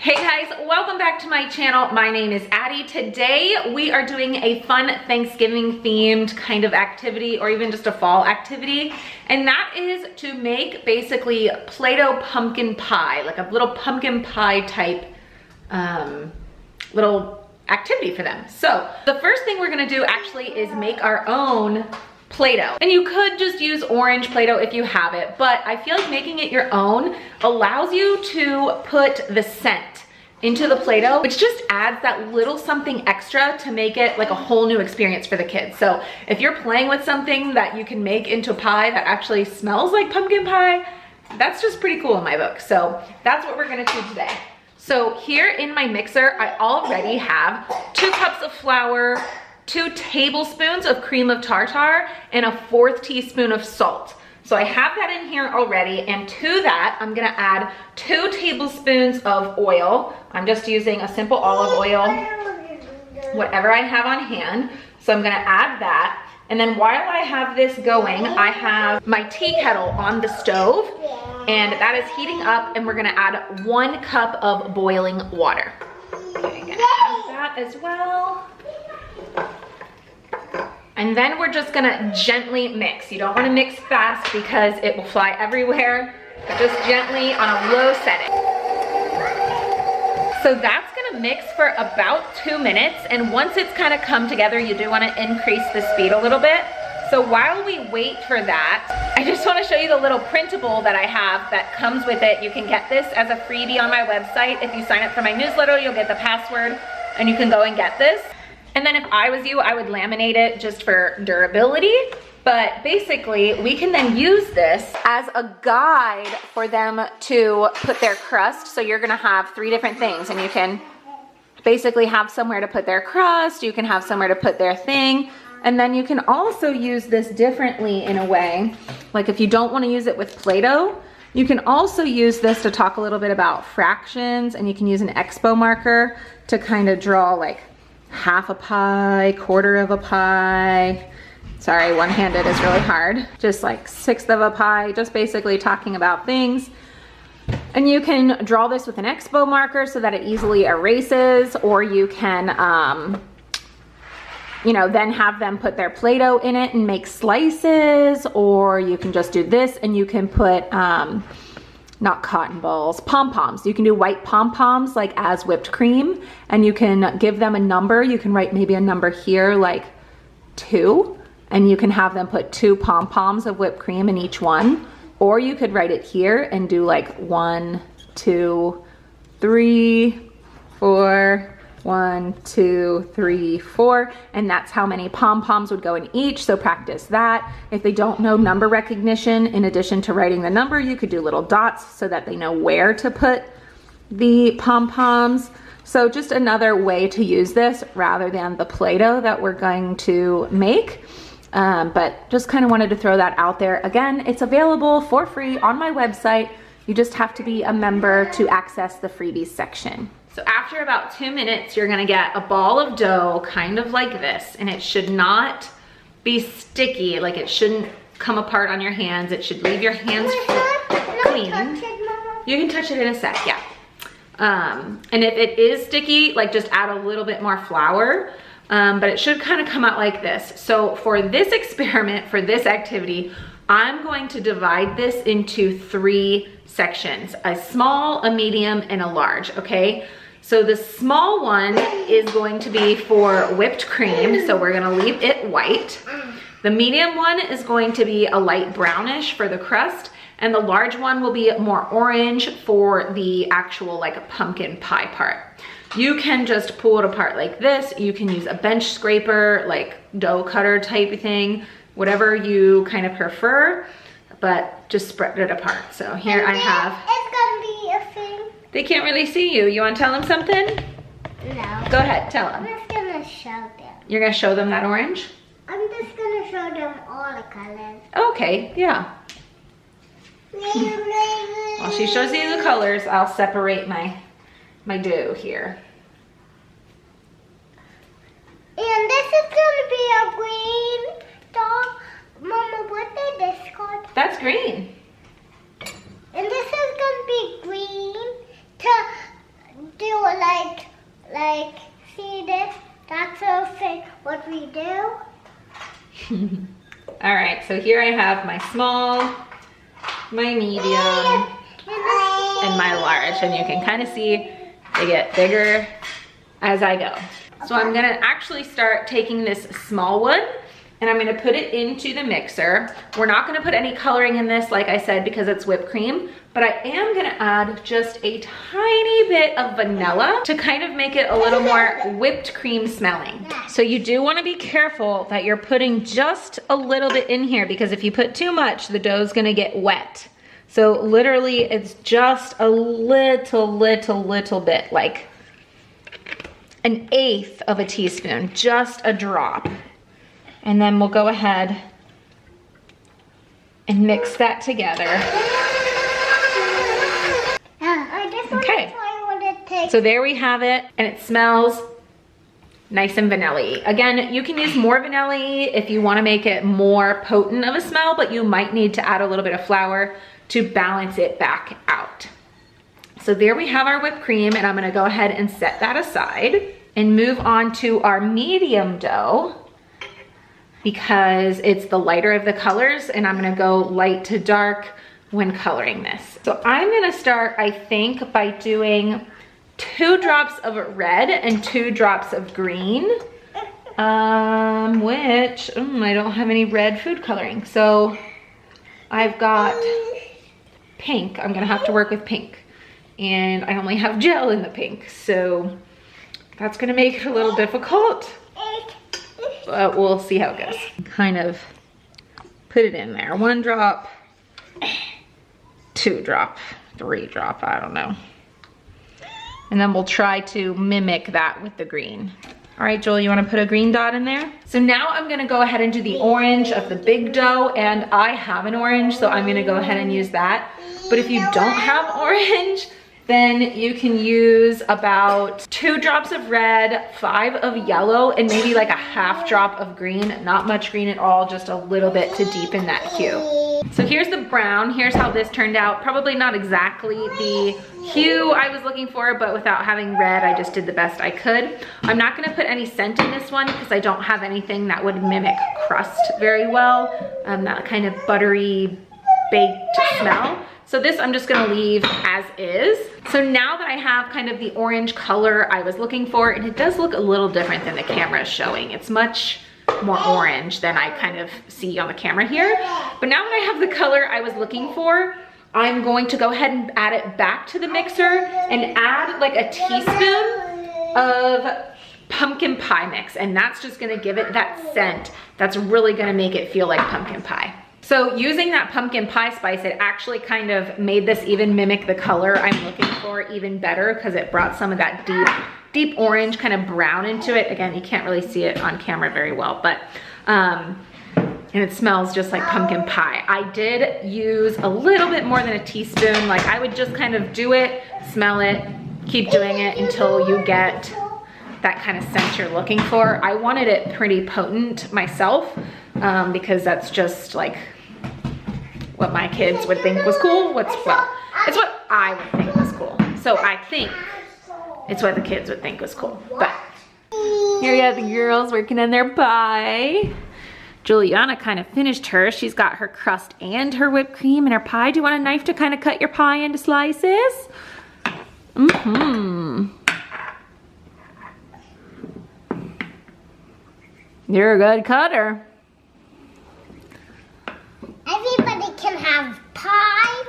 Hey guys, welcome back to my channel. My name is Addie. Today we are doing a fun Thanksgiving themed kind of activity, or even just a fall activity, and that is to make basically Play-Doh pumpkin pie, like a little pumpkin pie type little activity for them. So the first thing we're gonna do actually is make our own Play-Doh. And you could just use orange Play-Doh if you have it, but I feel like making it your own allows you to put the scent into the Play-Doh, which just adds that little something extra to make it like a whole new experience for the kids. So if you're playing with something that you can make into a pie that actually smells like pumpkin pie, that's just pretty cool in my book. So that's what we're gonna do today. So here in my mixer, I already have 2 cups of flour, 2 tablespoons of cream of tartar, and a 1/4 teaspoon of salt. So I have that in here already, and to that, I'm gonna add 2 tablespoons of oil. I'm just using a simple olive oil, whatever I have on hand. So I'm gonna add that. And then while I have this going, I have my tea kettle on the stove, and that is heating up, and we're gonna add 1 cup of boiling water. Okay, I'm gonna add that as well. And then we're just gonna gently mix. You don't wanna mix fast because it will fly everywhere, but just gently on a low setting. So that's gonna mix for about 2 minutes, and once it's kind of come together, you do wanna increase the speed a little bit. So while we wait for that, I just wanna show you the little printable that I have that comes with it. You can get this as a freebie on my website. If you sign up for my newsletter, you'll get the password and you can go and get this. And then if I was you, I would laminate it just for durability. But basically, we can then use this as a guide for them to put their crust. So you're gonna have 3 different things, and you can basically have somewhere to put their crust, you can have somewhere to put their thing, and then you can also use this differently in a way. Like if you don't wanna use it with Play-Doh, you can also use this to talk a little bit about fractions, and you can use an expo marker to kind of draw like half a pie, 1/4 of a pie. Sorry, one-handed is really hard. Just like 1/6 of a pie, just basically talking about things. And you can draw this with an expo marker so that it easily erases, or you can, you know, then have them put their Play-Doh in it and make slices, or you can just do this and you can put, not cotton balls, pom-poms. You can do white pom-poms like as whipped cream, and you can give them a number. You can write maybe a number here like 2, and you can have them put 2 pom-poms of whipped cream in each one. Or you could write it here and do like 1, 2, 3, 4, 1, 2, 3, 4, and that's how many pom-poms would go in each, so practice that. If they don't know number recognition, in addition to writing the number, you could do little dots so that they know where to put the pom-poms. So just another way to use this rather than the Play-Doh that we're going to make. But just kind of wanted to throw that out there. Again, it's available for free on my website. You just have to be a member to access the freebies section. So after about 2 minutes, you're gonna get a ball of dough kind of like this, and it should not be sticky, like it shouldn't come apart on your hands. It should leave your hands clean. You can touch it in a sec, yeah. And if it is sticky, like just add a little bit more flour, but it should kind of come out like this. So for this experiment, for this activity, I'm going to divide this into 3 sections, a small, a medium, and a large, okay? So the small one is going to be for whipped cream, so we're gonna leave it white. The medium one is going to be a light brownish for the crust, and the large one will be more orange for the actual like a pumpkin pie part. You can just pull it apart like this. You can use a bench scraper, like dough cutter type of thing, whatever you kind of prefer, but just spread it apart. So here I have. It's gonna be a thing. They can't really see you. You want to tell them something? No. Go ahead, tell them. I'm just gonna show them. You're gonna show them that orange? I'm just gonna show them all the colors. Okay, yeah. While she shows you the colors, I'll separate my dough here. And this is gonna be a green doll. Mama, what is this called? That's green. And this is gonna be green to like, see this? That's also what we do. All right, so here I have my small, my medium, and my large, and you can kind of see they get bigger as I go. So I'm gonna actually start taking this small one and I'm gonna put it into the mixer. We're not gonna put any coloring in this, like I said, because it's whipped cream, but I am gonna add just a tiny bit of vanilla to kind of make it a little more whipped cream smelling. So you do wanna be careful that you're putting just a little bit in here, because if you put too much, the dough's gonna get wet. So literally it's just a little bit, like 1/8 of a teaspoon, just a drop. And then we'll go ahead and mix that together. Okay, so there we have it, and it smells nice and vanilla-y. Again, you can use more vanilla if you want to make it more potent of a smell, but you might need to add a little bit of flour to balance it back out. So there we have our whipped cream, and I'm gonna go ahead and set that aside and move on to our medium dough, because it's the lighter of the colors, and I'm gonna go light to dark when coloring this. So I'm gonna start, I think, by doing 2 drops of red and 2 drops of green, which, I don't have any red food coloring. So I've got pink. I'm gonna have to work with pink. And I only have gel in the pink, so that's gonna make it a little difficult. But we'll see how it goes. Kind of put it in there. 1 drop, 2 drop, 3 drop, I don't know. And then we'll try to mimic that with the green. All right, Joel, you wanna put a green dot in there? So now I'm gonna go ahead and do the orange of the big dough, and I have an orange, so I'm gonna go ahead and use that. But if you don't have orange, then you can use about 2 drops of red, 5 of yellow, and maybe like a 1/2 drop of green. Not much green at all, just a little bit to deepen that hue. So here's the brown. Here's how this turned out. Probably not exactly the hue I was looking for, but without having red, I just did the best I could. I'm not gonna put any scent in this one because I don't have anything that would mimic crust very well. That kind of buttery baked smell. So this I'm just gonna leave as is. So now that I have kind of the orange color I was looking for, and it does look a little different than the camera is showing. It's much more orange than I kind of see on the camera here. But now that I have the color I was looking for, I'm going to go ahead and add it back to the mixer and add like a teaspoon of pumpkin pie mix. And that's just gonna give it that scent that's really gonna make it feel like pumpkin pie. So using that pumpkin pie spice, it actually kind of made this even mimic the color I'm looking for even better, because it brought some of that deep orange kind of brown into it. Again, you can't really see it on camera very well, but, and it smells just like pumpkin pie. I did use a little bit more than a teaspoon. Like I would just kind of do it, smell it, keep doing it until you get that kind of scent you're looking for. I wanted it pretty potent myself, because that's just like what my kids would think was cool. It's what I would think was cool. So I think it's what the kids would think was cool. But here you have the girls working on their pie. Juliana kind of finished hers. She's got her crust and her whipped cream and her pie. Do you want a knife to kind of cut your pie into slices? You're a good cutter. Everybody can have pie.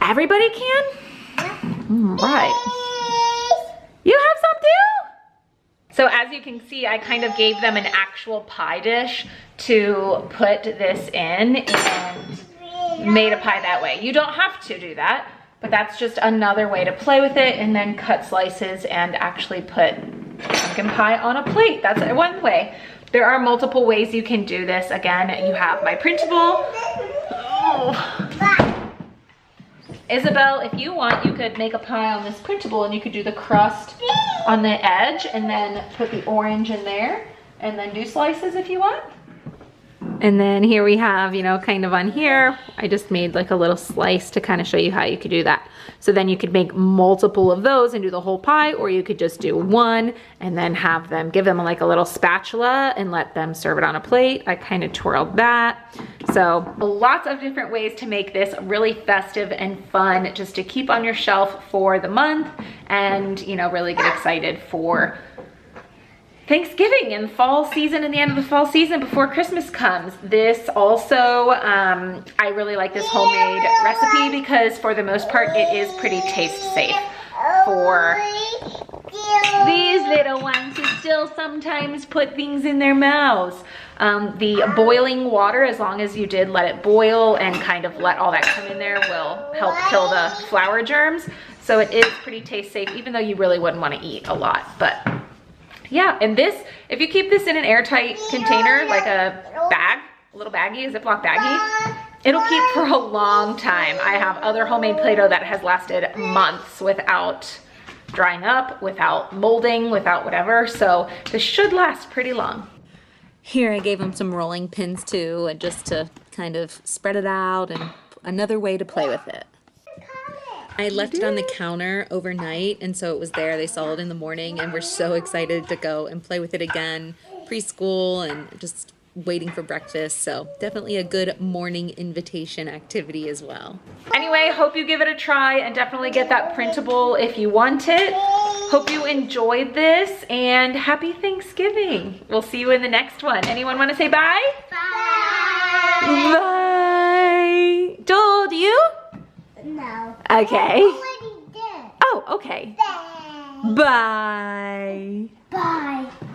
Everybody can? Yeah. Right. You have some too? So as you can see, I kind of gave them an actual pie dish to put this in and made a pie that way. You don't have to do that, but that's just another way to play with it, and then cut slices and actually put pumpkin pie on a plate. That's one way. There are multiple ways you can do this. Again, you have my printable. Isabel, if you want, you could make a pie on this printable, and you could do the crust on the edge and then put the orange in there and then do slices if you want. And then here we have, you know, kind of on here, I just made like a little slice to kind of show you how you could do that. So then you could make multiple of those and do the whole pie, or you could just do one and then have them, give them like a little spatula and let them serve it on a plate. I kind of twirled that. So lots of different ways to make this really festive and fun, just to keep on your shelf for the month and, you know, really get excited for Thanksgiving and fall season and the end of the fall season before Christmas comes. This also, I really like this homemade recipe because for the most part, it is pretty taste safe for these little ones who still sometimes put things in their mouths. The boiling water, as long as you did let it boil and kind of let all that come in there, will help kill the flour germs. So it is pretty taste safe, even though you really wouldn't want to eat a lot. But yeah, and this, if you keep this in an airtight container, like a bag, a little baggie, a Ziploc baggie, it'll keep for a long time. I have other homemade Play-Doh that has lasted months without drying up, without molding, without whatever. So this should last pretty long. Here I gave them some rolling pins too, and just to kind of spread it out and another way to play with it. I left it on the counter overnight, and so it was there. They saw it in the morning and were so excited to go and play with it again, preschool and just waiting for breakfast. So definitely a good morning invitation activity as well. Anyway, hope you give it a try and definitely get that printable if you want it. Hope you enjoyed this and happy Thanksgiving. We'll see you in the next one. Anyone want to say bye? Bye. Bye. Joel, do you? No. Okay. Already did. Oh, okay. Bye. Bye.